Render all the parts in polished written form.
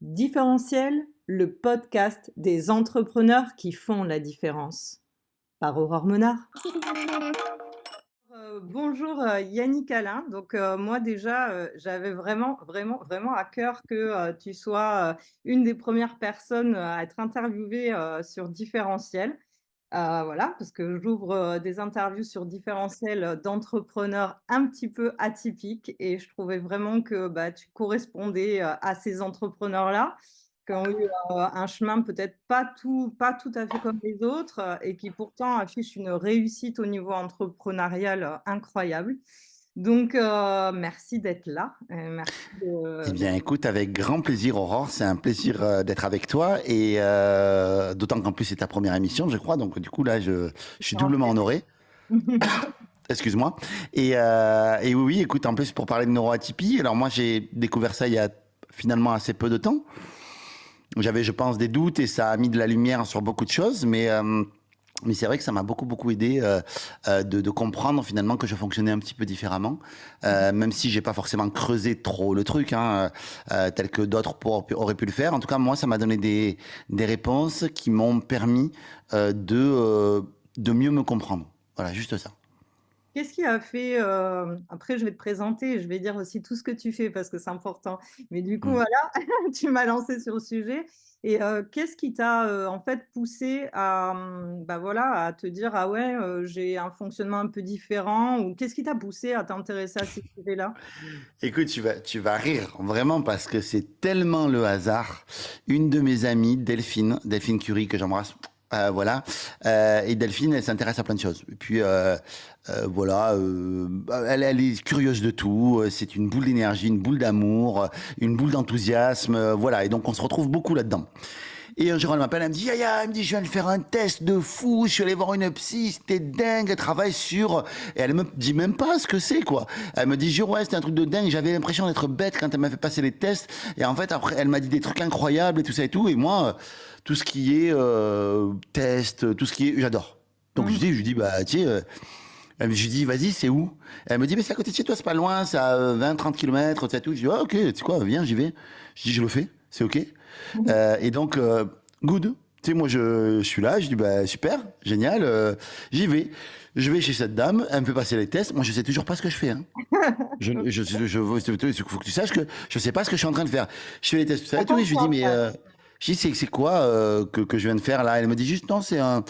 Différentiel, le podcast des entrepreneurs qui font la différence. Par Aurore Menard. Bonjour Yannick Alain. Donc moi déjà, j'avais vraiment à cœur que tu sois une des premières personnes à être interviewée sur Différentiel. Voilà, parce que j'ouvre des interviews sur Différentiel d'entrepreneurs un petit peu atypiques et je trouvais vraiment que bah, tu correspondais à ces entrepreneurs-là, qui ont eu un chemin peut-être pas tout à fait comme les autres et qui pourtant affichent une réussite au niveau entrepreneurial incroyable. Donc, merci d'être là. Merci Eh de... bien, écoute, avec grand plaisir, Aurore. C'est un plaisir d'être avec toi et d'autant qu'en plus c'est ta première émission, je crois. Donc, du coup, là, je suis doublement honoré. Excuse-moi. Et oui, écoute, en plus pour parler de neuroatypie, alors moi j'ai découvert ça il y a finalement assez peu de temps. J'avais, je pense, des doutes et ça a mis de la lumière sur beaucoup de choses, mais c'est vrai que ça m'a beaucoup aidé de comprendre finalement que je fonctionnais un petit peu différemment, même si j'ai pas forcément creusé trop le truc, hein, tel que d'autres auraient pu le faire. En tout cas, moi, ça m'a donné des réponses qui m'ont permis de mieux me comprendre. Voilà, juste ça. Qu'est-ce qui a fait, après je vais te présenter et je vais dire aussi tout ce que tu fais parce que c'est important. Mais du coup, Mm. voilà, tu m'as lancé sur le sujet et qu'est-ce qui t'a, en fait poussé à, bah, voilà, à te dire: «Ah ouais, j'ai un fonctionnement un peu différent» ou qu'est-ce qui t'a poussé à t'intéresser à ces sujets-là? Écoute, tu vas rire vraiment parce que c'est tellement le hasard. Une de mes amies, Delphine Curie, que j'embrasse, voilà. Et Delphine, elle s'intéresse à plein de choses. Et puis, voilà, elle est curieuse de tout. C'est une boule d'énergie, une boule d'amour, une boule d'enthousiasme. Voilà. Et donc, on se retrouve beaucoup là-dedans. Et un jour, elle m'appelle, elle me dit, Yaya, elle me dit, je viens de faire un test de fou, je suis allé voir une psy, c'était dingue, elle travaille sur... Et elle me dit même pas ce que c'est, quoi. Elle me dit, jure, ouais, c'était un truc de dingue, j'avais l'impression d'être bête quand elle m'a fait passer les tests. Et en fait, après, elle m'a dit des trucs incroyables et tout ça et tout. Et moi, tout ce qui est test, tout ce qui est... J'adore. Donc Mmh. je lui dis, bah, tiens, je lui dis, vas-y, c'est où? Elle me dit, mais c'est à côté de chez toi, c'est pas loin, c'est à 20-30 kilomètres, tout ça et tout. Je dis, ah, ok, tu sais quoi, viens, j'y vais. Je dis, je le fais, c'est ok. Et donc, good. Tu sais, moi, je suis là, je dis, bah, super, génial, j'y vais. Je vais chez cette dame, elle me fait passer les tests. Moi, je sais toujours pas ce que je fais, hein. Il faut que tu saches que je sais pas ce que je suis en train de faire. Je fais les tests, tout ça Ça et tout, et compte je lui dis, pas, mais, ça. je dis, c'est quoi que je viens de faire là? Elle me dit juste, non, c'est un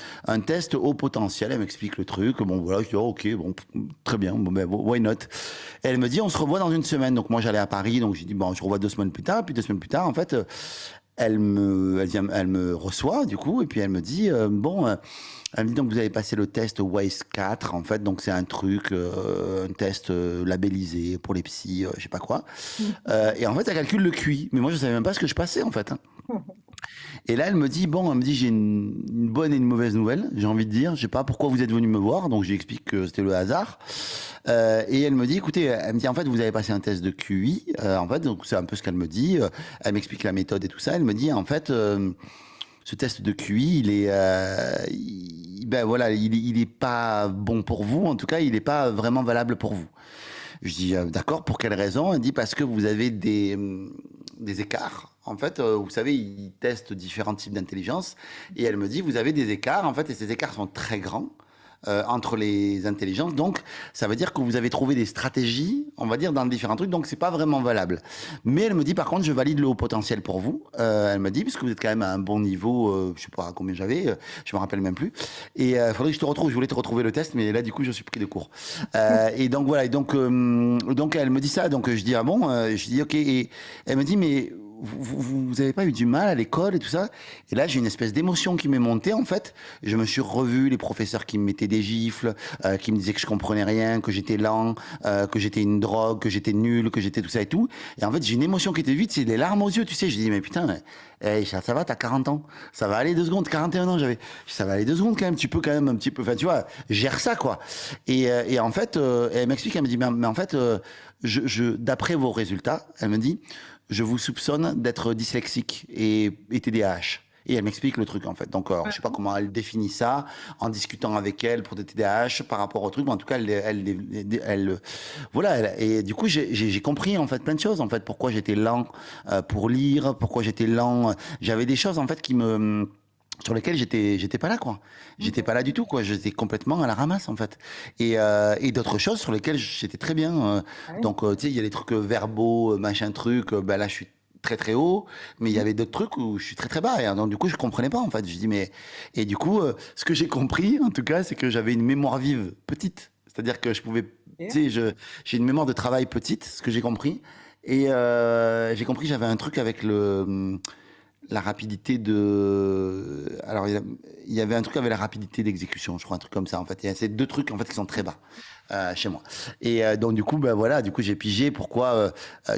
test haut potentiel. Elle m'explique le truc. Bon, voilà, je dis, oh, ok, bon, très bien, bon, ben, why not? Et elle me dit, on se revoit dans une semaine. Donc, moi, j'allais à Paris, donc j'ai dit, bon, je revois 2 semaines plus tard. Puis 2 semaines plus tard, en fait, elle me reçoit du coup et puis elle me dit bon, elle me dit donc vous avez passé le test WISE 4 en fait donc c'est un truc, un test labellisé pour les psys, je sais pas quoi. Et en fait elle calcule le QI, mais moi je savais même pas ce que je passais en fait, hein. Et là elle me dit bon, elle me dit j'ai une bonne et une mauvaise nouvelle, j'ai envie de dire, je sais pas pourquoi vous êtes venu me voir, donc j'explique que c'était le hasard. Et elle me dit, écoutez, elle me dit, en fait, vous avez passé un test de QI. En fait, donc c'est un peu ce qu'elle me dit. Elle m'explique la méthode et tout ça. Elle me dit, en fait, ce test de QI, ben voilà, il est pas bon pour vous. En tout cas, il n'est pas vraiment valable pour vous. Je dis, d'accord, pour quelle raison? Elle dit, parce que vous avez des écarts. En fait, vous savez, ils testent différents types d'intelligence. Et elle me dit, vous avez des écarts, en fait, et ces écarts sont très grands entre les intelligences. Donc, ça veut dire que vous avez trouvé des stratégies, on va dire, dans différents trucs. Donc, c'est pas vraiment valable. Mais elle me dit, par contre, je valide le haut potentiel pour vous. Elle me dit, parce que vous êtes quand même à un bon niveau, je sais pas à combien j'avais, je me rappelle même plus. Et il faudrait que je te retrouve. Je voulais te retrouver le test, mais là, du coup, je suis pris de court. Et donc voilà. Et donc, elle me dit ça. Donc, je dis ah bon. Je dis ok. Et elle me dit mais vous avez pas eu du mal à l'école et tout ça? Et là, j'ai une espèce d'émotion qui m'est montée, en fait. Je me suis revu les professeurs qui me mettaient des gifles, qui me disaient que je comprenais rien, que j'étais lent, que j'étais une drogue, que j'étais nul, que j'étais tout ça et tout. Et en fait, j'ai une émotion qui était vite, c'est des larmes aux yeux, tu sais. Je dis, mais putain, hey, ça va, t'as 40 ans. Ça va aller 2 secondes, 41 ans, j'avais. Ça va aller 2 secondes quand même, tu peux quand même un petit peu, enfin, tu vois, gère ça, quoi. Et en fait, elle m'explique, elle me dit, mais en fait, d'après vos résultats, elle me dit, je vous soupçonne d'être dyslexique et TDAH. Et elle m'explique le truc, en fait. Donc, alors, je sais pas comment elle définit ça, en discutant avec elle pour des TDAH par rapport au truc, mais en tout cas, voilà. Et du coup, j'ai compris, en fait, plein de choses, en fait, pourquoi j'étais lent pour lire, pourquoi j'étais lent. J'avais des choses, en fait, sur lesquelles j'étais pas là, quoi. J'étais pas là du tout, quoi. J'étais complètement à la ramasse, en fait. Et d'autres choses sur lesquelles j'étais très bien. Ouais. Donc, tu sais, il y a des trucs verbaux, machin truc. Ben là, je suis très très haut, mais il y avait d'autres trucs où je suis très très bas. Et donc, du coup, je comprenais pas, en fait. Je dis, mais. Et du coup, ce que j'ai compris, en tout cas, c'est que j'avais une mémoire vive petite. C'est-à-dire que je pouvais. Ok. Tu sais, j'ai une mémoire de travail petite, ce que j'ai compris. Et j'ai compris que j'avais un truc avec la rapidité de. Alors, il y avait un truc avec la rapidité d'exécution, je crois, un truc comme ça, en fait. Il y a ces deux trucs, en fait, qui sont très bas chez moi. Et donc, du coup, ben voilà, du coup, j'ai pigé pourquoi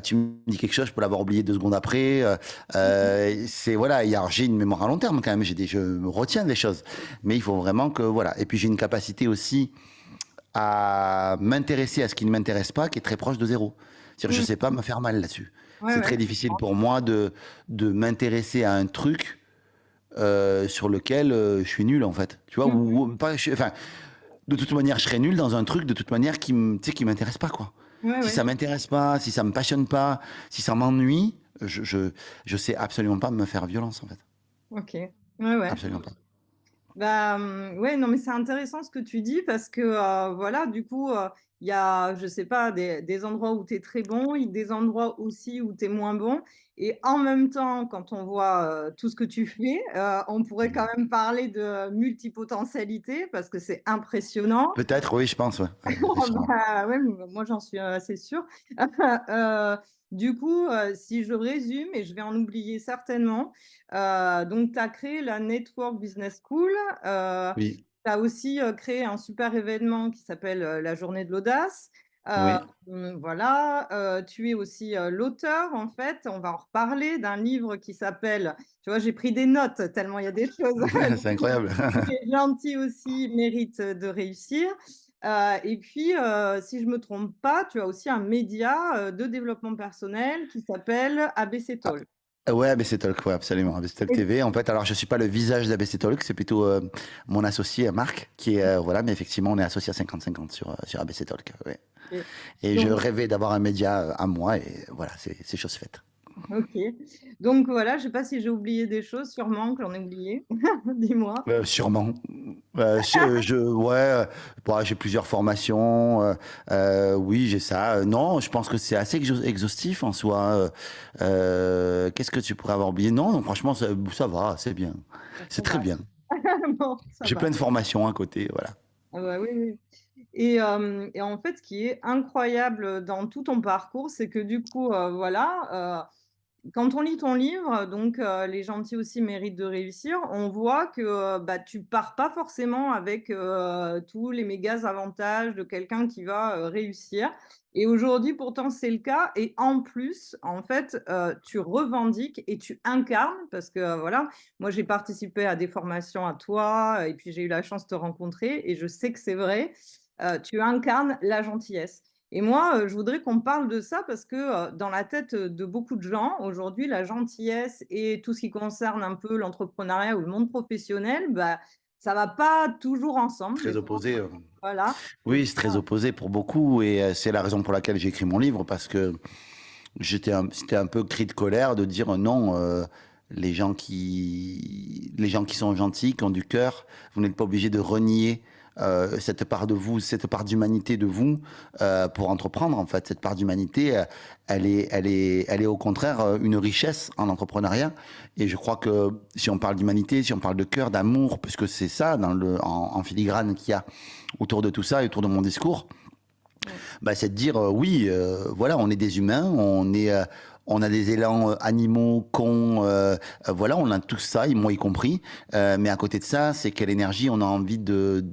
tu me dis quelque chose, je peux l'avoir oublié 2 secondes après. C'est, voilà, alors, j'ai une mémoire à long terme quand même, je me retiens des choses. Mais il faut vraiment que, voilà. Et puis, j'ai une capacité aussi à m'intéresser à ce qui ne m'intéresse pas, qui est très proche de zéro. C'est-à-dire, je Mm. sais pas me faire mal là-dessus. Ouais, C'est ouais. très difficile pour moi de m'intéresser à un truc sur lequel je suis nul, en fait. Tu vois, Mm. pas, enfin, de toute manière, je serais nul dans un truc, de toute manière, tu sais, qui m'intéresse pas, quoi. Ouais, Si ouais. ça m'intéresse pas, si ça me passionne pas, si ça m'ennuie, je sais absolument pas me faire violence, en fait. Ok. Ouais, ouais. Absolument pas. Bah, ouais, non, mais c'est intéressant ce que tu dis parce que, voilà, du coup, il y a, je sais pas, des endroits où tu es très bon et des endroits aussi où tu es moins bon et en même temps, quand on voit, tout ce que tu fais, on pourrait quand même parler de multipotentialité parce que c'est impressionnant. Peut-être, oui, je pense, ouais. Ouais, sûrement. Bah, ouais, moi j'en suis assez sûre. Heu, du coup, si je résume et je vais en oublier certainement, donc tu as créé la Network Business School, Oui, tu as aussi, créé un super événement qui s'appelle, la Journée de l'audace. oui. Voilà, tu es aussi, l'auteur en fait, on va en reparler, d'un livre qui s'appelle, tu vois, j'ai pris des notes tellement il y a des choses. C'est incroyable. Les gentils aussi méritent de réussir. Et puis, si je me trompe pas, tu as aussi un média, de développement personnel qui s'appelle ABC Talk. Ouais, ABC Talk, ouais, absolument. ABC Talk Et TV. En fait, alors je suis pas le visage d'ABC Talk, c'est plutôt mon associé Marc, qui est voilà, mais effectivement, on est associé à 50-50 sur ABC Talk. Ouais. et Et je donc rêvais d'avoir un média à moi, et voilà, c'est chose faite. OK. Donc voilà, je sais pas si j'ai oublié des choses, sûrement que j'en ai oublié. Dis-moi? Sûrement. Ouais, bah, j'ai plusieurs formations. Oui, j'ai ça. Non, je pense que c'est assez exhaustif en soi. Qu'est-ce que tu pourrais avoir oublié? Non, non, franchement, ça va, c'est bien. Bon, ça C'est très va. bien. Bon, ça J'ai va. plein de formations à côté, voilà. Ah bah, oui, oui. Et en fait, ce qui est incroyable, dans tout ton parcours, c'est que du coup, voilà, quand on lit ton livre, donc Les gentils aussi méritent de réussir, on voit que, bah, tu pars pas forcément avec, tous les méga avantages de quelqu'un qui va, réussir et aujourd'hui, pourtant, c'est le cas et en plus, en fait, tu revendiques et tu incarnes parce que, voilà, moi, j'ai participé à des formations à toi et puis j'ai eu la chance de te rencontrer et je sais que c'est vrai, tu incarnes la gentillesse. Et moi, je voudrais qu'on parle de ça parce que, dans la tête, de beaucoup de gens, aujourd'hui, la gentillesse et tout ce qui concerne un peu l'entrepreneuriat ou le monde professionnel, bah, ça va pas toujours ensemble des Très fois, opposé. voilà. Et Oui, c'est très opposé pour beaucoup, et c'est la raison pour laquelle j'ai écrit mon livre, parce que c'était un peu cri de colère de dire non. Les gens qui sont gentils, qui ont du cœur, vous n'êtes pas obligé de renier cette part de vous, cette part d'humanité de vous pour entreprendre. En fait, cette part d'humanité, elle est au contraire une richesse en entrepreneuriat. Et je crois que si on parle d'humanité, si on parle de cœur, d'amour, puisque c'est ça en filigrane qu'il y a autour de tout ça et autour de mon discours, ouais, bah, c'est de dire oui, voilà, on est des humains, on a des élans animaux, cons, voilà, on a tout ça, et moi y compris. Mais à côté de ça, c'est quelle énergie on a envie de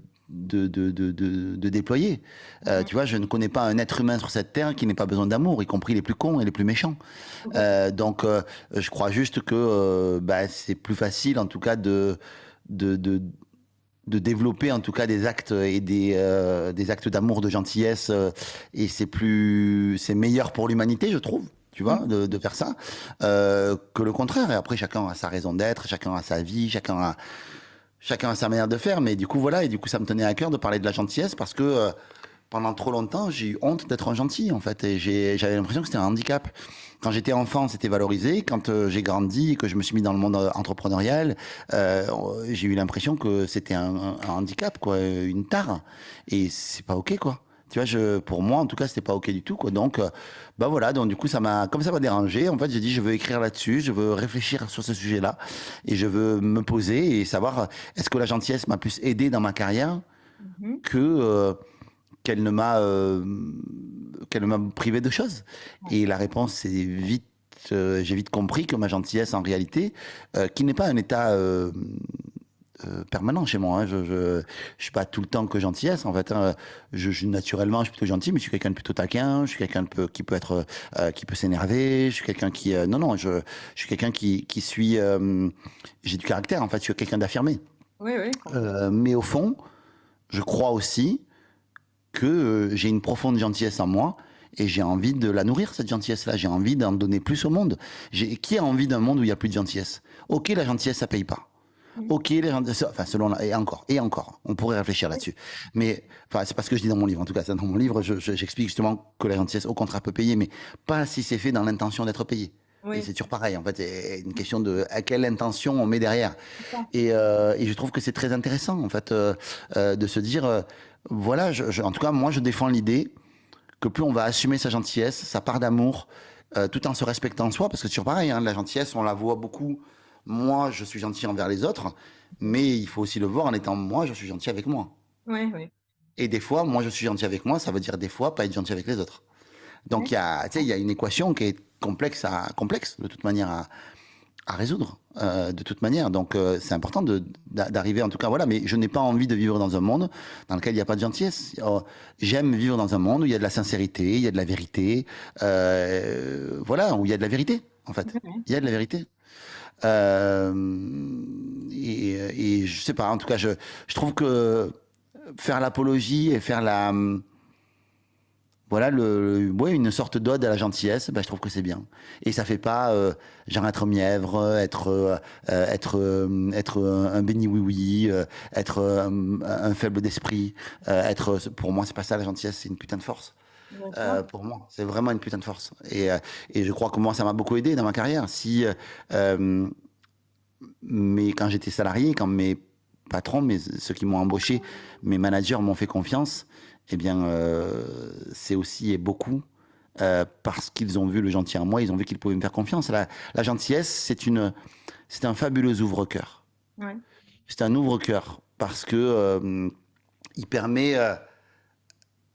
déployer. mmh, Tu vois, je ne connais pas un être humain sur cette terre qui n'ait pas besoin d'amour, y compris les plus cons et les plus méchants. complètement. Donc, je crois juste que bah, c'est plus facile, en tout cas, de, de, de développer en tout cas des actes et des actes d'amour, de gentillesse, et c'est meilleur pour l'humanité, je trouve. tu vois, de faire ça, que le contraire. Et après, chacun a sa raison d'être, chacun a sa vie, chacun a sa manière de faire. Mais du coup, voilà, et du coup, ça me tenait à cœur de parler de la gentillesse parce que pendant trop longtemps, j'ai eu honte d'être un gentil, en fait. Et j'avais l'impression que c'était un handicap. Quand j'étais enfant, c'était valorisé. Quand j'ai grandi, que je me suis mis dans le monde entrepreneurial, euh, j'ai eu l'impression que c'était un handicap, quoi, une tare. Et c'est pas OK, quoi. Tu vois, pour moi, en tout cas, c'était pas OK du tout, quoi. Donc, bah voilà. Donc, du coup, comme ça m'a dérangé. En fait, j'ai dit, je veux écrire là-dessus, je veux réfléchir sur ce sujet-là, et je veux me poser et savoir, est-ce que la gentillesse m'a plus aidé dans ma carrière Mhm. que qu'elle ne m'a qu'elle m'a privé de choses. Ouais. Et la réponse, c'est vite. J'ai vite compris que ma gentillesse, en réalité, qui n'est pas un état permanent chez moi. Hein. Je suis pas tout le temps que gentillesse. En fait, hein. Naturellement, je suis plutôt gentil, mais je suis quelqu'un de plutôt taquin. Je suis quelqu'un qui peut être, qui peut s'énerver. Je suis quelqu'un qui, non, non, je suis quelqu'un qui suis, j'ai du caractère. En fait, je suis quelqu'un d'affirmé. Oui, oui, complètement. Mais au fond, je crois aussi que j'ai une profonde gentillesse en moi et j'ai envie de la nourrir, cette gentillesse-là. J'ai envie d'en donner plus au monde. Qui a envie d'un monde où il n'y a plus de gentillesse? Ok, la gentillesse, ça paye pas. Mhm. Ok, enfin, selon et encore, on pourrait réfléchir Oui, là-dessus. Mais, enfin, c'est pas ce que je dis dans mon livre. En tout cas, dans mon livre, j'explique justement que la gentillesse, au contraire, peut payer, mais pas si c'est fait dans l'intention d'être payé. Et oui, c'est toujours pareil, en fait, c'est une question de à quelle intention on met derrière. c'est ça. Et je trouve que c'est très intéressant, en fait, de se dire, voilà, en tout cas, moi, je défends l'idée que plus on va assumer sa gentillesse, sa part d'amour, tout en se respectant soi, parce que c'est toujours pareil, hein, la gentillesse, on la voit beaucoup. Moi, je suis gentil envers les autres, mais il faut aussi le voir en étant moi, je suis gentil avec moi. Oui, oui. Et des fois, moi, je suis gentil avec moi, ça veut dire des fois pas être gentil avec les autres. Donc, Oui, tu sais, il y a une équation qui est complexe de toute manière à résoudre de toute manière. Donc c'est important d'arriver en tout cas voilà. Mais je n'ai pas envie de vivre dans un monde dans lequel il n'y a pas de gentillesse. J'aime vivre dans un monde où il y a de la sincérité, il y a de la vérité, voilà, où il y a de la vérité en fait. oui, oui. Il y a de la vérité. Euh, et je sais pas. En tout cas, je trouve que faire l'apologie et faire la voilà, ouais, une sorte d'ode à la gentillesse, bah, je trouve que c'est bien. Et ça fait pas genre être mièvre, être un béni oui-oui, être un faible d'esprit. Pour moi, c'est pas ça la gentillesse, c'est une putain de force. D'accord. Pour moi, c'est vraiment une putain de force. Et je crois que moi, ça m'a beaucoup aidé dans ma carrière. Euh, mais quand j'étais salarié, quand mes patrons, ceux qui m'ont embauché, mes managers m'ont fait confiance, eh bien, c'est aussi et beaucoup parce qu'ils ont vu le gentil en moi, ils ont vu qu'ils pouvaient me faire confiance. La gentillesse, c'est un fabuleux ouvre-cœur. Ouais. C'est un ouvre-cœur parce que il permet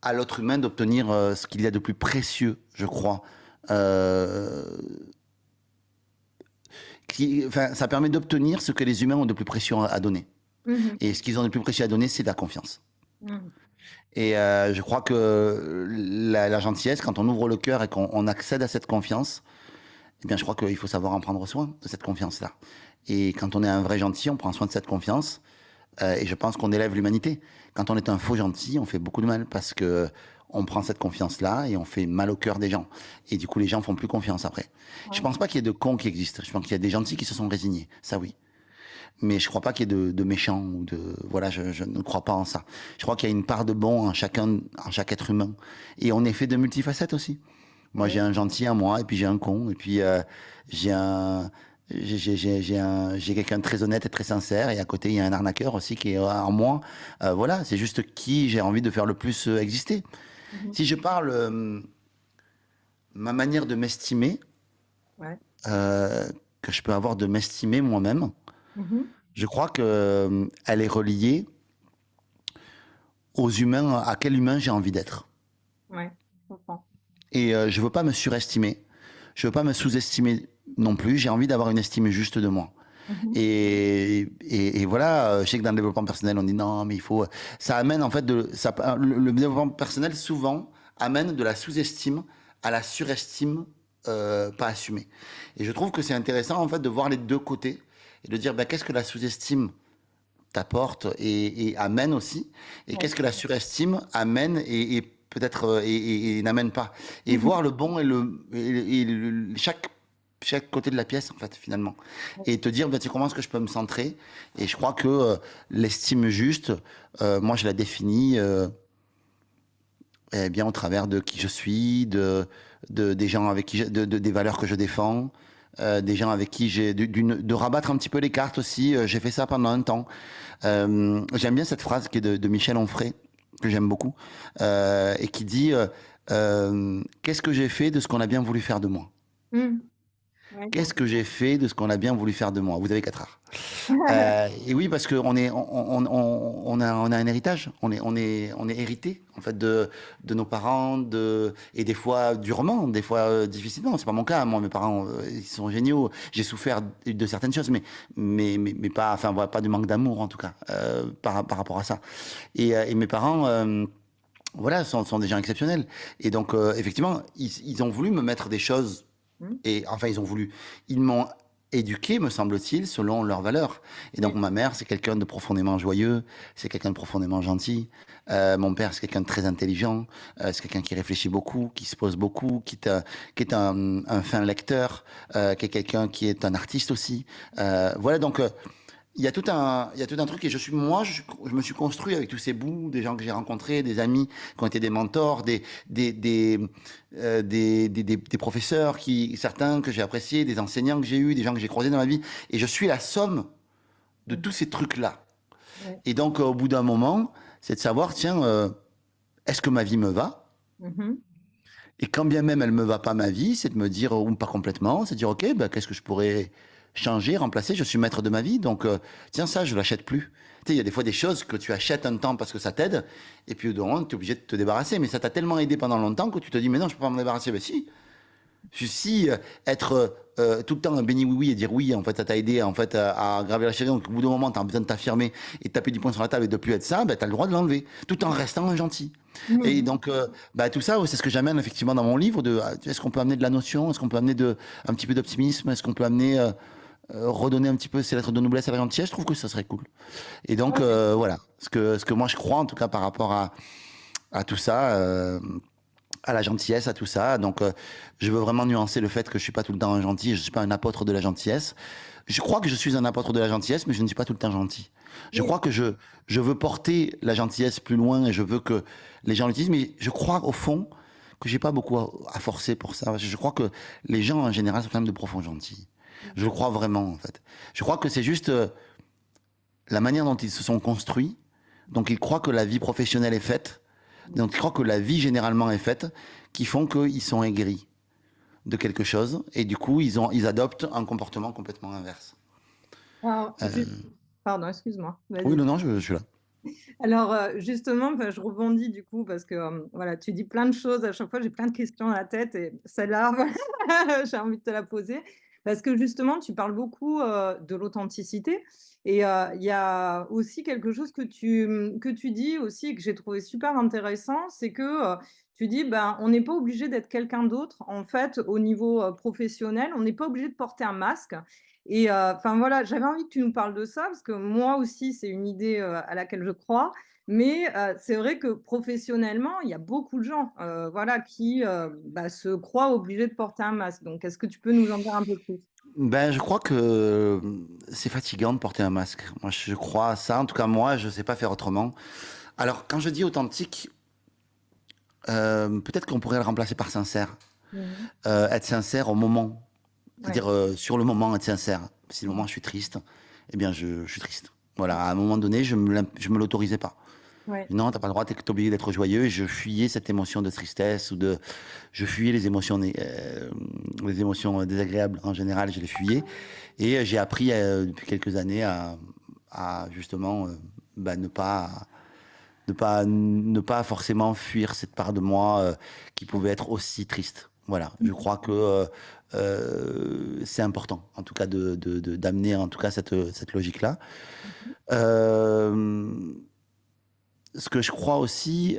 à l'autre humain d'obtenir ce qu'il y a de plus précieux, je crois. Euh, enfin, ça permet d'obtenir ce que les humains ont de plus précieux à donner. Mhm. Et ce qu'ils ont de plus précieux à donner, c'est de la confiance. Mhm. Et je crois que la gentillesse, quand on ouvre le cœur et qu'on accède à cette confiance, eh bien, je crois qu'il faut savoir en prendre soin de cette confiance-là. Et quand on est un vrai gentil, on prend soin de cette confiance. Et je pense qu'on élève l'humanité. Quand on est un faux gentil, on fait beaucoup de mal parce que on prend cette confiance-là et on fait mal au cœur des gens. Et du coup, les gens font plus confiance après. Je Ouais. pense pas qu'il y ait de cons qui existent. Je pense qu'il y a des gentils qui se sont résignés. Ça, oui. Mais je crois pas qu'il y ait de méchants ou de voilà, je ne crois pas en ça. Je crois qu'il y a une part de bon en chaque être humain. Et on est fait de multifacettes aussi. Moi, Oui. j'ai un gentil en moi, et puis j'ai un con, et puis j'ai un j'ai quelqu'un de très honnête et très sincère, et à côté il y a un arnaqueur aussi qui est en moi. Voilà, c'est juste qui j'ai envie de faire le plus exister. Mhm. Si je parle ma manière de m'estimer, Ouais. euh, que je peux avoir de m'estimer moi-même. Mhm. Je crois que elle est reliée aux humains, à quel humain j'ai envie d'être. Ouais. Je comprends. Et je veux pas me surestimer, je veux pas me sous-estimer non plus. J'ai envie d'avoir une estime juste de moi. Mhm. Et voilà, je sais que dans le développement personnel, on dit non, mais il faut. Ça amène en fait le développement personnel souvent amène de la sous-estime à la surestime pas assumée. Et je trouve que c'est intéressant en fait de voir les deux côtés et de dire ben, qu'est-ce que la sous-estime t'apporte et amène aussi, et Ouais. qu'est-ce que la surestime amène et peut-être et n'amène pas. Et voir le bon chaque côté de la pièce, en fait, finalement. Et te dire, bah, tu sais, comment est-ce que je peux me centrer? Et je crois que l'estime juste, moi, je la définis eh bien au travers de qui je suis, des gens avec qui des valeurs que je défends, des gens avec qui de rabattre un petit peu les cartes aussi. J'ai fait ça pendant un temps. J'aime bien cette phrase qui est de Michel Onfray, que j'aime beaucoup, et qui dit qu'est-ce que j'ai fait de ce qu'on a bien voulu faire de moi? Mmh. Ouais. Qu'est-ce que j'ai fait de ce qu'on a bien voulu faire de moi? Vous avez 4 heures. Et oui, parce qu'on est, on a un héritage. On est hérité, en fait, de nos parents, et des fois durement, des fois difficilement. C'est pas mon cas. Moi, mes parents, ils sont géniaux. J'ai souffert de certaines choses, mais pas, enfin, voilà, pas du manque d'amour, en tout cas, par rapport à ça. Et mes parents, voilà, sont des gens exceptionnels. Et donc, effectivement, ils ont voulu me mettre des choses Mmh. et enfin, ils m'ont éduqué, me semble-t-il, selon leurs valeurs. Et donc, Ouais. ma mère, c'est quelqu'un de profondément joyeux, c'est quelqu'un de profondément gentil. Mon père, c'est quelqu'un de très intelligent, c'est quelqu'un qui réfléchit beaucoup, qui se pose beaucoup, qui est un fin lecteur, qui est quelqu'un qui est un artiste aussi. Voilà, donc il y a tout un truc et je me suis construit avec tous ces bouts, des gens que j'ai rencontrés, des amis qui ont été des mentors, des professeurs certains que j'ai appréciés, des enseignants que j'ai eus, des gens que j'ai croisés dans ma vie. Et je suis la somme de Mmh. tous ces trucs-là. Ouais. Et donc, au bout d'un moment, c'est de savoir, tiens, est-ce que ma vie me va? Mmh mh. Et quand bien même elle me va pas ma vie, c'est de me dire, ou pas complètement, c'est de dire, ok, bah, qu'est-ce que je pourrais changer, remplacer? Je suis maître de ma vie, donc tiens, ça, je l'achète plus. Tu sais, il y a des fois des choses que tu achètes un temps parce que ça t'aide, et puis au bout d'un moment, tu es obligé de te débarrasser, mais ça t'a tellement aidé pendant longtemps que tu te dis, mais non, je peux pas m'en débarrasser. Ben si, si être tout le temps un béni oui-oui et dire oui, en fait, ça t'a aidé en fait, à graver la chaise, donc au bout d'un moment, tu as besoin de t'affirmer et de taper du poing sur la table et de plus être ça, ben, tu as le droit de l'enlever, tout en restant un gentil. Et Mmh. donc, bah, tout ça, ouais, c'est ce que j'amène effectivement dans mon livre, est-ce qu'on peut amener de la notion, est-ce qu'on peut amener un petit peu d'optimisme, est-ce qu'on peut amener, redonner un petit peu ces lettres de noblesse à la gentillesse, je trouve que ça serait cool. Et donc, Ouais. voilà, ce que moi je crois en tout cas par rapport à tout ça, à la gentillesse, à tout ça. Donc, je veux vraiment nuancer le fait que je suis pas tout le temps un gentil, je suis pas un apôtre de la gentillesse. Je crois que je suis un apôtre de la gentillesse, mais je ne suis pas tout le temps gentil. Je Oui. crois que je veux porter la gentillesse plus loin et je veux que les gens l'utilisent, mais je crois au fond que j'ai pas beaucoup à forcer pour ça. Je crois que les gens en général sont quand même de profonds gentils. Je le crois vraiment en fait. Je crois que c'est juste la manière dont ils se sont construits. Donc ils croient que la vie professionnelle est faite. Donc ils croient que la vie généralement est faite, qui font qu'ils sont aigris de quelque chose et du coup ils adoptent un comportement complètement inverse. Alors juste Euh, pardon, excuse-moi, oui, vas-y. non, non, je suis là. Alors, justement, enfin, je rebondis du coup parce que, voilà, tu dis plein de choses à chaque fois, j'ai plein de questions dans la tête et celle-là, voilà, j'ai envie de te la poser. Parce que justement, tu parles beaucoup, de l'authenticité et il y a aussi quelque chose que tu dis aussi et que j'ai trouvé super intéressant, c'est que, tu dis: «Ben, on n'est pas obligé d'être quelqu'un d'autre, en fait, au niveau, professionnel. On n'est pas obligé de porter un masque». Et enfin voilà, j'avais envie que tu nous parles de ça parce que moi aussi, c'est une idée, à laquelle je crois. Mais c'est vrai que professionnellement, il y a beaucoup de gens, voilà, qui, bah, se croient obligés de porter un masque. Donc est-ce que tu peux nous en dire un peu plus? Ben, je crois que c'est fatigant de porter un masque. Moi, je crois à ça. En tout cas, moi, je sais pas faire autrement. Alors, quand je dis authentique, peut-être qu'on pourrait le remplacer par sincère. Mmh. Être sincère au moment. Ouais. C'est-à-dire, sur le moment, être sincère. Si le Mmh. moment, je suis triste, eh bien, je suis triste. Voilà, à un moment donné, je me l'autorisais pas. Ouais. Non, t'as pas le droit, t'es obligé d'être joyeux. Et je fuyais cette émotion de tristesse je fuyais les émotions désagréables en général, je les fuyais. Et j'ai appris depuis quelques années à justement bah, ne pas forcément fuir cette part de moi qui pouvait être aussi triste. Voilà, je Mmh. crois que c'est important, en tout cas, d'amener en tout cas cette logique-là. Mmh. Euh, Ce que je crois aussi,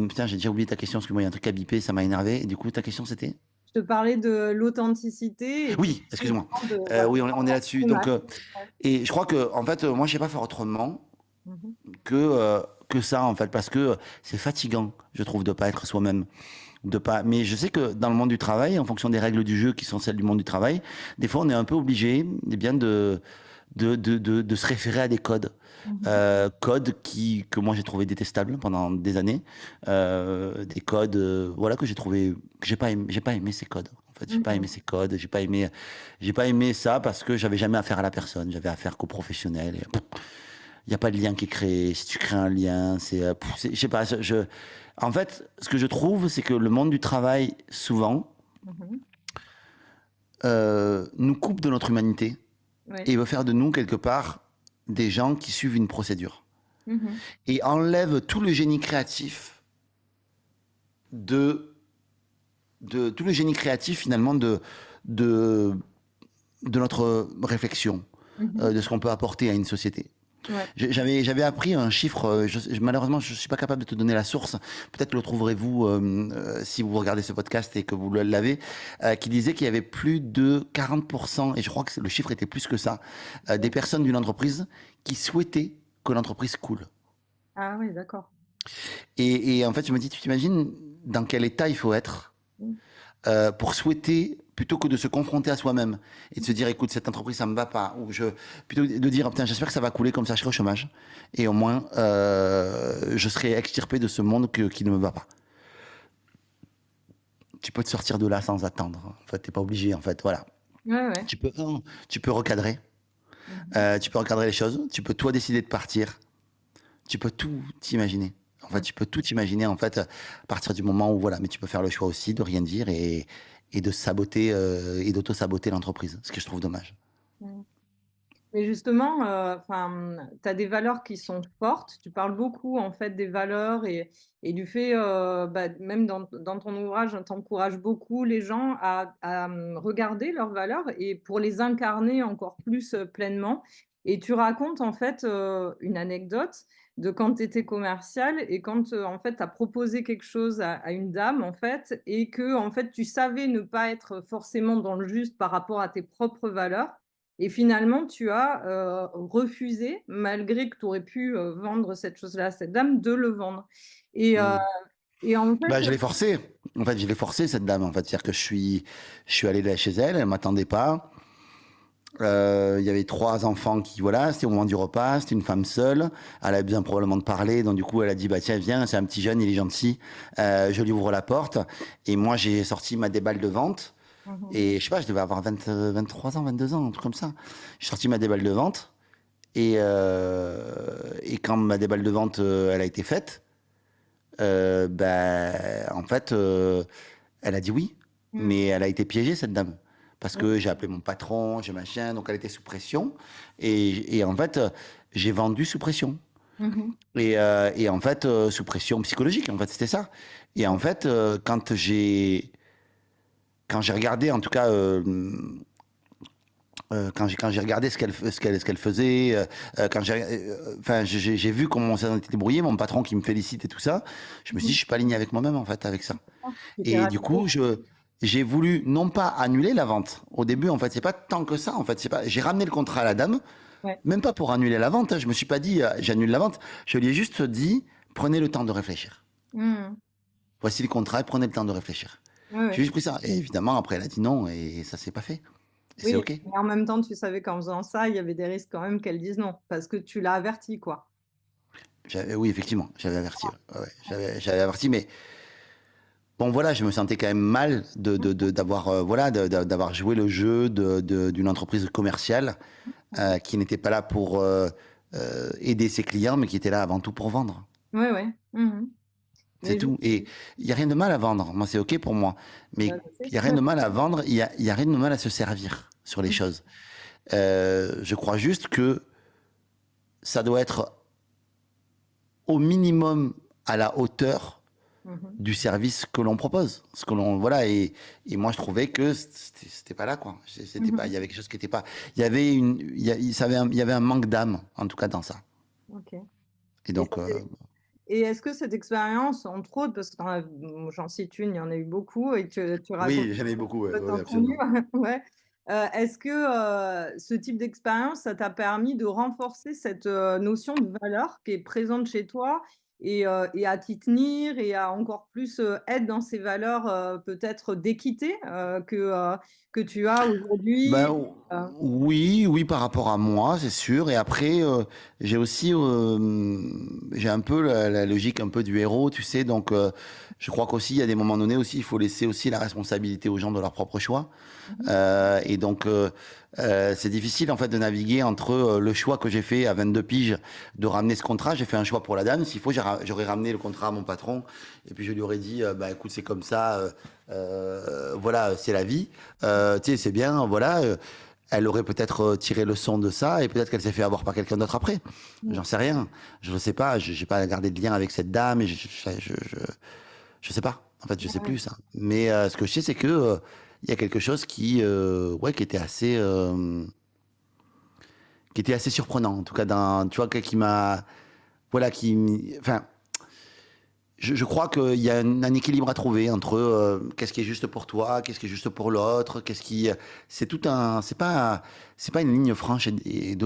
putain, j'ai déjà oublié ta question parce que moi, il y a un truc à biper, ça m'a énervé. Et du coup, ta question, c'était? Je te parlais de l'authenticité et Oui, excuse-moi. justement de voilà, Oui, on est là-dessus. le Donc, masque. Ouais. et je crois que, en fait, moi, je sais pas faire autrement Mmh mh. que, que ça, en fait, parce que c'est fatigant, je trouve, de pas être soi-même. De pas... Mais je sais que dans le monde du travail, en fonction des règles du jeu qui sont celles du monde du travail, des fois, on est un peu obligé eh bien, de se référer à des codes. Mhm. Codes que moi j'ai trouvé détestables pendant des années. Des codes voilà, que j'ai trouvé, que j'ai pas aimé ces codes. En fait, j'ai pas aimé Mhm. ces codes, j'ai pas aimé ça parce que j'avais jamais affaire à la personne, j'avais affaire qu'au professionnel. Il n'y a pas de lien qui est créé. Si tu crées un lien, je sais pas, en fait, ce que je trouve, c'est que le monde du travail, souvent, Mhm. nous coupe de notre humanité Oui. et veut faire de nous, quelque part, des gens qui suivent une procédure. Mhm. Et enlève tout le génie créatif de, tout le génie créatif, finalement, de, de notre réflexion, Mhm. de ce qu'on peut apporter à une société. Ouais. J'avais appris un chiffre, malheureusement je ne suis pas capable de te donner la source, peut-être le trouverez-vous si vous regardez ce podcast et que vous l'avez, qui disait qu'il y avait plus de 40%, et je crois que le chiffre était plus que ça, des personnes d'une entreprise qui souhaitaient que l'entreprise coule. Ah oui, d'accord. Et en fait je me dis, tu t'imagines dans quel état il faut être Mhm. pour souhaiter, plutôt que de se confronter à soi-même et de se dire, écoute, cette entreprise, ça me va pas, plutôt de dire, putain, j'espère que ça va couler, comme ça je serai au chômage, et au moins, je serai extirpé de ce monde qui ne me va pas. Tu peux te sortir de là sans attendre. En fait, t'es pas obligé, en fait, voilà. Ouais, ouais. Tu peux recadrer, Mhm. tu peux recadrer les choses, tu peux toi décider de partir, tu peux tout imaginer. En fait, Mhm. tu peux tout imaginer, en fait, à partir du moment où, voilà, mais tu peux faire le choix aussi de rien dire et de saboter, et d'auto-saboter l'entreprise, ce que je trouve dommage. Mhm. Mais justement, tu as des valeurs qui sont fortes. Tu parles beaucoup en fait des valeurs et du fait, même dans ton ouvrage, tu encourages beaucoup les gens à regarder leurs valeurs et pour les incarner encore plus pleinement. Et tu racontes en fait une anecdote de quand tu étais commercial et quand en fait tu as proposé quelque chose à une dame en fait et que en fait tu savais ne pas être forcément dans le juste par rapport à tes propres valeurs. Et finalement, tu as, refusé, malgré que tu aurais pu, vendre cette chose-là à cette dame, de le vendre. Et heu Hmm. et en fait Bah, je l'ai forcé. En fait, je l'ai forcé, cette dame. En fait, c'est-à-dire que je suis allé là chez elle, elle m'attendait pas. Il y avait trois enfants qui, voilà, c'était au moment du repas, c'était une femme seule. Elle avait besoin probablement de parler, donc du coup, elle a dit, bah tiens, viens, c'est un petit jeune, il est gentil. Je lui ouvre la porte. Et moi, j'ai sorti ma déballe de vente. mmh Et je sais pas, je devais avoir 23 ans, 22 ans, un truc comme ça. J'ai sorti ma déballe de vente. Et quand ma déballe de vente, elle a été faite, en fait, elle a dit oui, mh, mais elle a été piégée, cette dame. Parce mmh, que j'ai appelé mon patron, j'ai machin, donc elle était sous pression. Et en fait, j'ai vendu sous pression. mmh Et en fait, sous pression psychologique, en fait, c'était ça. Et en fait, quand j'ai regardé, en tout cas, quand j'ai regardé ce qu'elle faisait, quand enfin, j'ai vu comment ça s'était débrouillé, mon patron qui me félicite et tout ça, je me suis dit, je suis pas aligné avec moi-même, en fait, avec ça. Tu t'es Et du rassurée. coup, j'ai voulu non pas annuler la vente. Au début, en fait, c'est pas tant que ça. En fait, c'est pas. J'ai ramené le contrat à la dame, Ouais. même pas pour annuler la vente, hein. Je me suis pas dit, j'annule la vente. Je lui ai juste dit, prenez le temps de réfléchir. Mmh. Voici le contrat, prenez le temps de réfléchir. Ouais, J'ai ouais. juste pris ça. Et évidemment, après, elle a dit non, et ça s'est pas fait. Et c'est Oui, OK. mais en même temps, tu savais qu'en faisant ça, il y avait des risques quand même qu'elle dise non, parce que tu l'as avertie, quoi. Oui, effectivement, j'avais averti. Ouais, ouais, j'avais averti, mais bon, voilà, je me sentais quand même mal d'avoir voilà, d'avoir joué le jeu d'une entreprise commerciale qui n'était pas là pour aider ses clients, mais qui était là avant tout pour vendre. Ouais, ouais. Mmh. C'est Mais tout. Et il n'y a rien de mal à vendre. Moi, c'est OK pour moi. Mais bah, c'est il n'y a rien sûr. de mal à vendre. Il y a rien de mal à se servir sur les choses. Je crois juste que ça doit être au minimum à la hauteur Mmh. du service que l'on propose. Ce que l'on, voilà, et moi, je trouvais que c'était pas là, quoi. C'était pas, il Mmh. y avait quelque chose qui était pas, il y avait il y avait un manque d'âme, en tout cas, dans ça. OK. Et Et donc, ça t'est Et est-ce que cette expérience, entre autres, parce que j'en cite une, il y en a eu beaucoup et que tu racontes oui, j'en ai beaucoup, ouais, ouais, dans ton livre, absolument. ouais. Est-ce que, ce type d'expérience, ça t'a permis de renforcer cette, notion de valeur qui est présente chez toi et à t'y tenir et à encore plus, être dans ces valeurs, peut-être d'équité, que tu as aujourd'hui? Ben, oui, oui, par rapport à moi, c'est sûr. Et après, j'ai aussi, j'ai un peu la logique un peu du héros, tu sais. Donc, je crois qu'aussi, il y a des moments donnés aussi, il faut laisser aussi la responsabilité aux gens de leur propre choix. Mmh. Et donc, c'est difficile en fait de naviguer entre le choix que j'ai fait à 22 piges de ramener ce contrat. J'ai fait un choix pour la dame. S'il faut, j'aurais ramené le contrat à mon patron. Et puis je lui aurais dit, bah écoute, c'est comme ça. Voilà, c'est la vie. Tu sais, c'est bien. Voilà. Elle aurait peut-être tiré le son de ça et peut-être qu'elle s'est fait avoir par quelqu'un d'autre après. Mmh. J'en sais rien. Je ne sais pas. Je n'ai pas gardé de lien avec cette dame et je sais pas. En fait, je sais plus ça. Mais ce que je sais, c'est que il y a quelque chose ouais, qui était assez surprenant. En tout cas, tu vois, qui m'a, voilà, enfin, je crois qu'il y a un équilibre à trouver entre qu'est-ce qui est juste pour toi, qu'est-ce qui est juste pour l'autre, c'est tout un, c'est pas une ligne franche et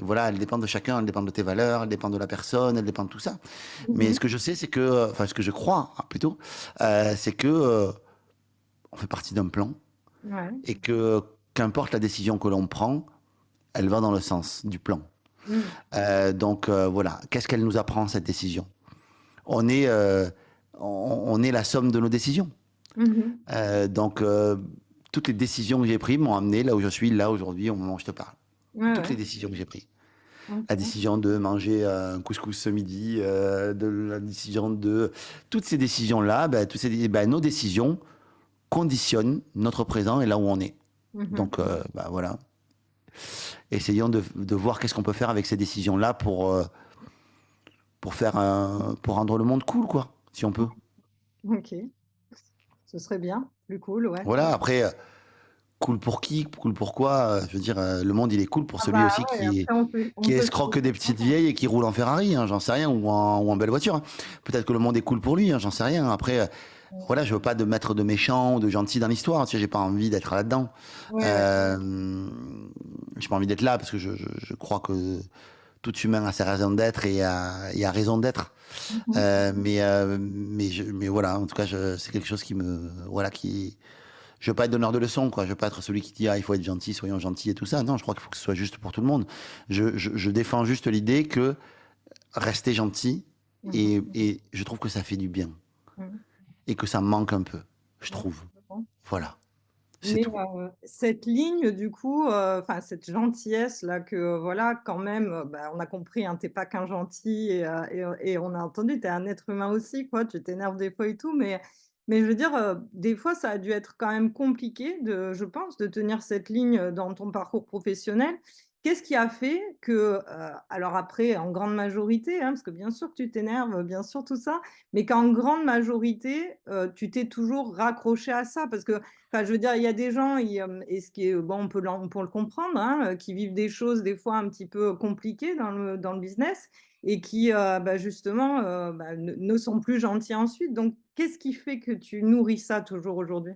voilà, elle dépend de chacun, elle dépend de tes valeurs, elle dépend de la personne, elle dépend de tout ça. Mais Mmh. ce que je sais, c'est que, enfin, ce que je crois plutôt, c'est que on fait partie d'un plan Ouais. et que qu'importe la décision que l'on prend, elle va dans le sens du plan. Mmh. Donc voilà, qu'est-ce qu'elle nous apprend cette décision? On est, on est la somme de nos décisions. Mmh mh. Donc toutes les décisions que j'ai prises m'ont amené là où je suis, là aujourd'hui, au moment où je te parle. Ouais, Toutes ouais. les décisions que j'ai prises. La OK. décision de manger un couscous ce midi, la décision de... Toutes ces décisions-là, ben, ben, nos décisions conditionnent notre présent et là où on est. Mmh mh. Donc ben, voilà. Essayons de voir qu'est-ce qu'on peut faire avec ces décisions-là pour rendre le monde cool, quoi, si on peut. OK. Ce serait bien, plus cool, ouais. Voilà, après, cool pour qui, cool pour quoi, je veux dire, le monde, il est cool pour Ah celui bah, aussi ouais, après qui on peut escroque des petites vieilles et qui roule en Ferrari, hein, j'en sais rien, ou en belle voiture, hein. Peut-être que le monde est cool pour lui, hein, j'en sais rien. Après, voilà, je veux pas de mettre de méchant ou de gentil dans l'histoire, tu sais, j'ai pas envie d'être là-dedans. ouais, ouais. J'ai pas envie d'être là parce que je crois que tout humain a sa raison d'être et a raison d'être. Mmh mh. Mais voilà, en tout cas, c'est quelque chose qui me, voilà, je veux pas être donneur de leçons, quoi. Je veux pas être celui qui dit, ah, il faut être gentil, soyons gentils et tout ça. Non, je crois qu'il faut que ce soit juste pour tout le monde. Je défends juste l'idée que rester gentil Mmh mh. et je trouve que ça fait du bien Mmh. et que ça me manque un peu, je Ouais, trouve. je comprends. Voilà, c'est Mais tout. cette ligne du coup, enfin cette gentillesse-là que, voilà quand même, bah, on a compris, hein, tu es pas qu'un gentil et on a entendu, tu es un être humain aussi quoi, tu t'énerves des fois et tout, mais je veux dire, des fois ça a dû être quand même compliqué de je pense, de tenir cette ligne, dans ton parcours professionnel. Qu'est-ce qui a fait que, alors après en grande majorité, hein, parce que bien sûr que tu t'énerves, bien sûr tout ça, mais qu'en grande majorité, tu t'es toujours raccroché à ça? Parce que enfin, je veux dire, il y a des gens, et ce qui est bon, on peut le comprendre, hein, qui vivent des choses des fois un petit peu compliquées dans le business et qui, bah, justement, bah, ne sont plus gentils ensuite. Donc, qu'est-ce qui fait que tu nourris ça toujours aujourd'hui?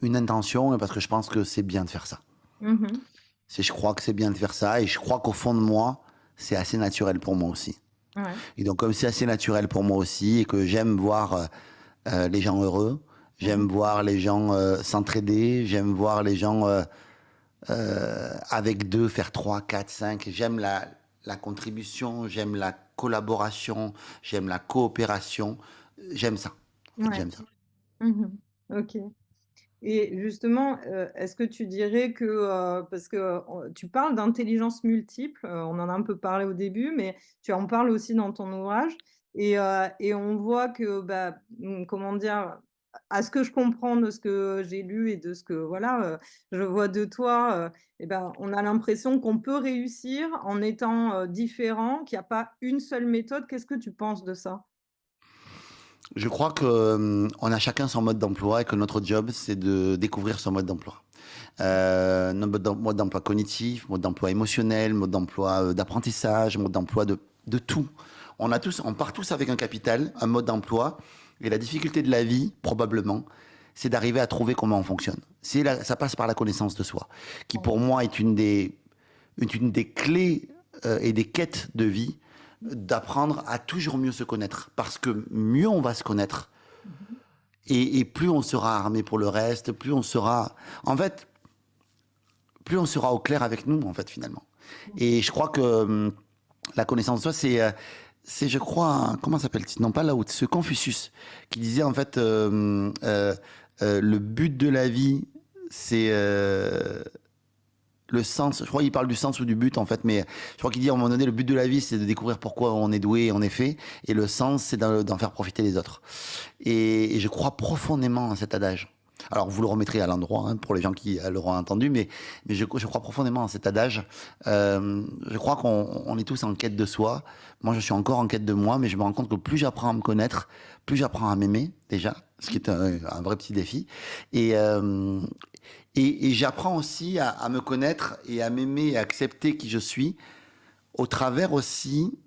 Une intention, parce que je pense que c'est bien de faire ça. Mmh mh. Je crois que c'est bien de faire ça et je crois qu'au fond de moi, c'est assez naturel pour moi aussi. Ouais. Et donc, comme c'est assez naturel pour moi aussi et que j'aime voir les gens heureux, Mmh. j'aime voir les gens s'entraider, j'aime voir les gens avec deux faire trois, quatre, cinq. J'aime la contribution, j'aime la collaboration, j'aime la coopération. J'aime ça. En fait, Ouais. j'aime ça. Mmh mh. OK. Et justement, est-ce que tu dirais que, parce que, tu parles d'intelligence multiple, on en a un peu parlé au début, mais tu en parles aussi dans ton ouvrage et on voit que, bah, comment dire? À ce que je comprends de ce que j'ai lu et de ce que voilà, je vois de toi, et ben, on a l'impression qu'on peut réussir en étant, différent, qu'il y a pas une seule méthode. Qu'est-ce que tu penses de ça? Je crois que on a chacun son mode d'emploi et que notre job, c'est de découvrir son mode d'emploi. Notre mode d'emploi cognitif, mode d'emploi émotionnel, mode d'emploi d'apprentissage, mode d'emploi de tout. On part tous avec un capital, un mode d'emploi. Et la difficulté de la vie, probablement, c'est d'arriver à trouver comment on fonctionne. Ça passe par la connaissance de soi, qui pour moi est une des clés et des quêtes de vie d'apprendre à toujours mieux se connaître. Parce que mieux on va se connaître, Mhm. et plus on sera armé pour le reste, plus on sera... En fait, plus on sera au clair avec nous, en fait, finalement. Et je crois que la connaissance de soi, c'est, je crois, comment s'appelle-t-il? Non, pas Lao Tse, Confucius, qui disait, en fait, le but de la vie, c'est le sens. Je crois qu'il parle du sens ou du but, en fait, mais je crois qu'il dit, à un moment donné, le but de la vie, c'est de découvrir pourquoi on est doué et on est fait, et le sens, c'est d'en faire profiter les autres. Et je crois profondément à cet adage. Alors, vous le remettrez à l'endroit, hein, pour les gens qui l'auront entendu, mais je crois profondément à cet adage. Je crois qu'on est tous en quête de soi. Moi, je suis encore en quête de moi, mais je me rends compte que plus j'apprends à me connaître, plus j'apprends à m'aimer, déjà, ce qui est un vrai petit défi. Et, euh, et j'apprends aussi à me connaître et à m'aimer et à accepter qui je suis au travers aussi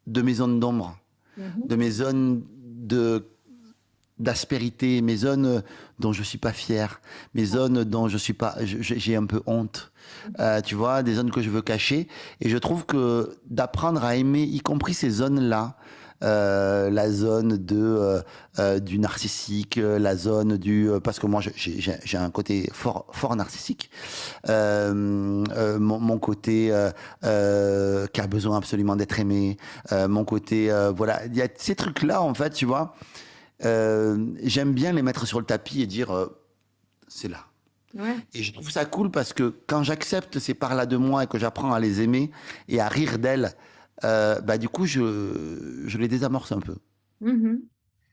de mes zones d'ombre, Mhm. de mes zones de d'aspérité, mes zones dont je suis pas fier, mes zones dont je suis pas, j'ai un peu honte, tu vois, des zones que je veux cacher. Et je trouve que d'apprendre à aimer, y compris ces zones-là, la zone du narcissique, la zone du parce que moi j'ai un côté fort narcissique, mon côté qui a besoin absolument d'être aimé, mon côté voilà, il y a ces trucs là en fait, tu vois. J'aime bien les mettre sur le tapis et dire c'est là. Ouais. Et je trouve ça cool parce que quand j'accepte ces parts-là de moi et que j'apprends à les aimer et à rire d'elles, bah du coup je les désamorce un peu Mhm.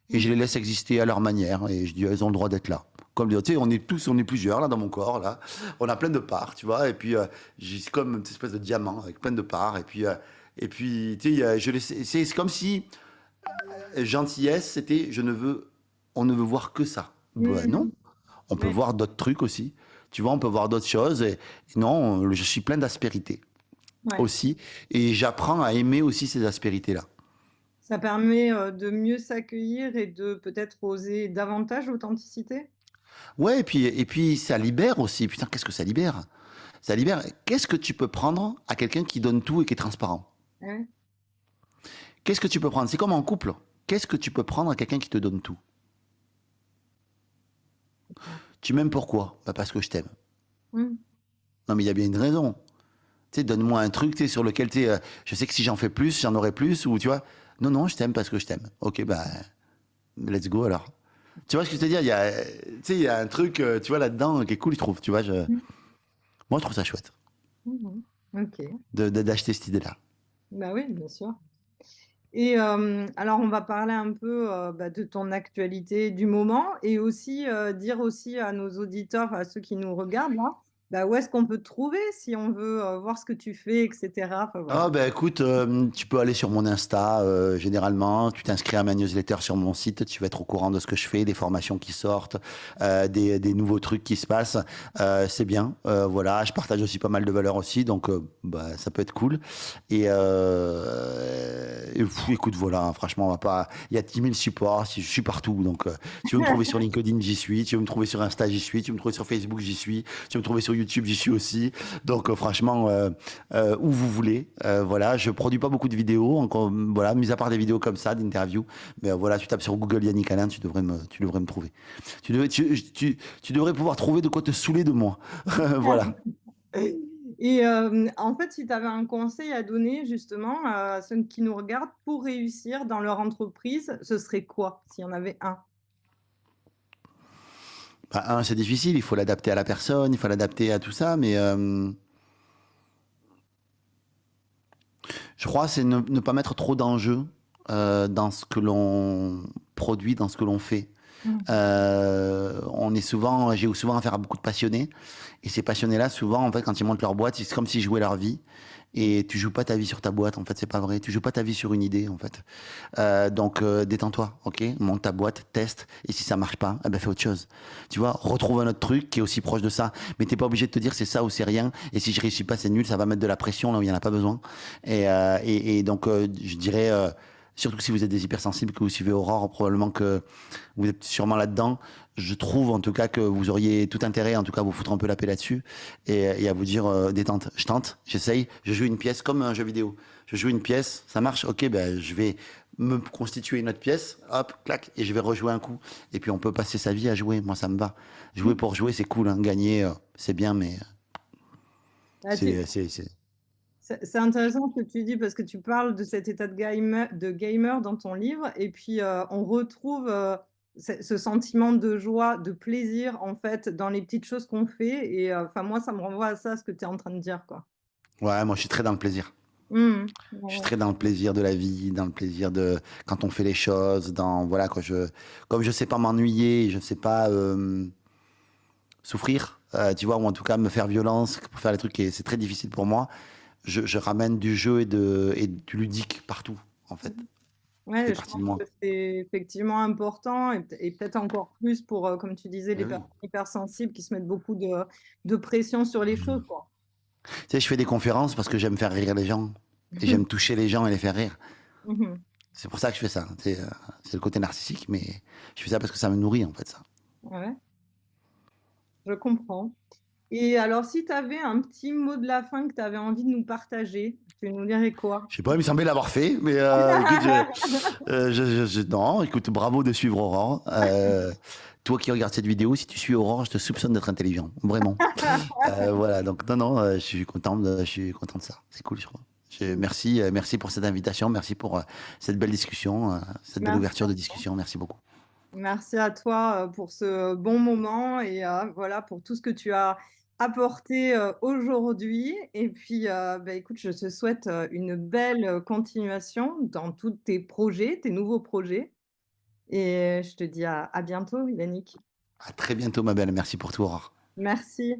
et je Ok. les laisse exister à leur manière et je dis elles ont le droit d'être là. Comme tu sais, on est plusieurs là dans mon corps là, on a plein de parts, tu vois, et puis j'ai comme une espèce de diamant avec plein de parts et puis tu sais, c'est comme si gentillesse, c'était on ne veut voir que ça. Ben non, Mhm. on peut Ouais. voir d'autres trucs aussi. Tu vois, on peut voir d'autres choses. Et non, je suis plein d'aspérités Ouais. aussi. Et j'apprends à aimer aussi ces aspérités-là. Ça permet de mieux s'accueillir et de peut-être oser davantage l'authenticité. Ouais, et puis ça libère aussi. Putain, qu'est-ce que ça libère? Ça libère. Qu'est-ce que tu peux prendre à quelqu'un qui donne tout et qui est transparent? Ouais. Qu'est-ce que tu peux prendre? C'est comme en couple. Qu'est-ce que tu peux prendre à quelqu'un qui te donne tout? Tu m'aimes pourquoi? Bah parce que je t'aime. Mhm. Non, mais il y a bien une raison. Tu sais, donne-moi un truc, tu sais, sur lequel, tu sais, je sais que si j'en fais plus, j'en aurai plus, ou tu vois. Non, non, je t'aime parce que je t'aime. Ok, bah, let's go alors. Tu vois ce que je veux te dire? Tu sais, il y a un truc, tu vois, là-dedans qui est cool, je trouve. Tu vois, moi, je trouve ça chouette Mhm. Ok. d'acheter cette idée-là. Bah oui, bien sûr. Et alors on va parler un peu, bah, de ton actualité du moment et aussi, dire aussi à nos auditeurs, à ceux qui nous regardent là, bah, où est-ce qu'on peut te trouver si on veut, voir ce que tu fais et cetera? Enfin voilà. Ah bah écoute, tu peux aller sur mon Insta généralement, tu t'inscris à ma newsletter sur mon site, tu vas être au courant de ce que je fais, des formations qui sortent, des nouveaux trucs qui se passent. C'est bien, voilà. Je partage aussi pas mal de valeurs aussi, donc bah, ça peut être cool. Écoute, voilà, franchement, on va pas. Il y a 10 000 supports, je suis partout. Donc, tu veux me trouver sur LinkedIn, j'y suis. Tu veux me trouver sur Insta, j'y suis. Tu veux me trouver sur Facebook, j'y suis. Tu veux me trouver sur YouTube, j'y suis aussi. Donc, franchement, où vous voulez. Voilà, je produis pas beaucoup de vidéos, encore, voilà, mis à part des vidéos comme ça, d'interviews. Mais voilà, tu tapes sur Google Yannick Alain, tu devrais me trouver. Tu devrais pouvoir trouver de quoi te saouler de moi. Voilà. Et en fait, si tu avais un conseil à donner justement à ceux qui nous regardent pour réussir dans leur entreprise, ce serait quoi? S'il y en avait un? Bah, c'est difficile, il faut l'adapter à la personne, il faut l'adapter à tout ça, mais je crois que c'est ne pas mettre trop d'enjeux dans ce que l'on produit, dans ce que l'on fait. Mmh. J'ai souvent affaire à beaucoup de passionnés. Et ces passionnés-là, souvent, en fait, quand ils montent leur boîte, c'est comme s'ils jouaient leur vie. Et tu joues pas ta vie sur ta boîte, en fait, c'est pas vrai. Tu joues pas ta vie sur une idée, en fait. Donc, détends-toi, ok? Monte ta boîte, teste. Et si ça marche pas, eh ben, fais autre chose. Tu vois, retrouve un autre truc qui est aussi proche de ça. Mais t'es pas obligé de te dire c'est ça ou c'est rien. Et si je réussis pas, c'est nul, ça va mettre de la pression là où il y en a pas besoin. Et donc, je dirais, Surtout que si vous êtes des hypersensibles, que vous suivez Aurore, probablement que vous êtes sûrement là-dedans. Je trouve en tout cas que vous auriez tout intérêt, en tout cas, à vous foutre un peu la paix là-dessus et à vous dire détente. Je tente, j'essaye, je joue une pièce comme un jeu vidéo. Je joue une pièce, ça marche, ok, ben je vais me constituer une autre pièce, hop, clac, et je vais rejouer un coup. Et puis on peut passer sa vie à jouer, moi ça me va. Jouer pour jouer, c'est cool, hein. Gagner, c'est bien, mais Ah, c'est... c'est intéressant ce que tu dis parce que tu parles de cet état de gamer dans ton livre et puis on retrouve ce sentiment de joie, de plaisir en fait dans les petites choses qu'on fait et enfin moi ça me renvoie à ça ce que tu es en train de dire quoi. Ouais, moi je suis très dans le plaisir. Mmh. Je suis Ouais, très dans le plaisir de la vie, dans le plaisir de quand on fait les choses, dans voilà quoi. Comme je sais pas m'ennuyer, je sais pas souffrir, tu vois, ou en tout cas me faire violence pour faire les trucs. Et c'est très difficile pour moi. Je ramène du jeu et du ludique partout, en fait. Ça fait ouais, je partie pense de moi. que c'est effectivement important et peut-être encore plus pour, comme tu disais, Eh les oui. personnes hypersensibles qui se mettent beaucoup de pression sur les choses, quoi. Tu sais, je fais des conférences parce que j'aime faire rire les gens et j'aime toucher les gens et les faire rire. Mmh. C'est pour ça que je fais ça. C'est le côté narcissique, mais je fais ça parce que ça me nourrit, en fait, ça. Ouais, je comprends. Et alors, si tu avais un petit mot de la fin que tu avais envie de nous partager, tu nous dirais quoi? Je sais pas, il me semblait l'avoir fait, mais écoute, non, écoute, bravo de suivre Aurore. Toi qui regardes cette vidéo, si tu suis Aurore, je te soupçonne d'être intelligent, vraiment. Voilà, donc non, non, je suis content de ça. C'est cool, je crois. Merci, merci pour cette invitation, merci pour cette belle discussion, cette belle Merci, ouverture de discussion. Merci beaucoup. merci à toi pour ce bon moment et voilà, pour tout ce que tu as apporté aujourd'hui. Et puis, bah, écoute, je te souhaite une belle continuation dans tous tes projets, tes nouveaux projets. Et je te dis à bientôt, Yannick. À très bientôt, ma belle. Merci pour tout, Aurore. Merci.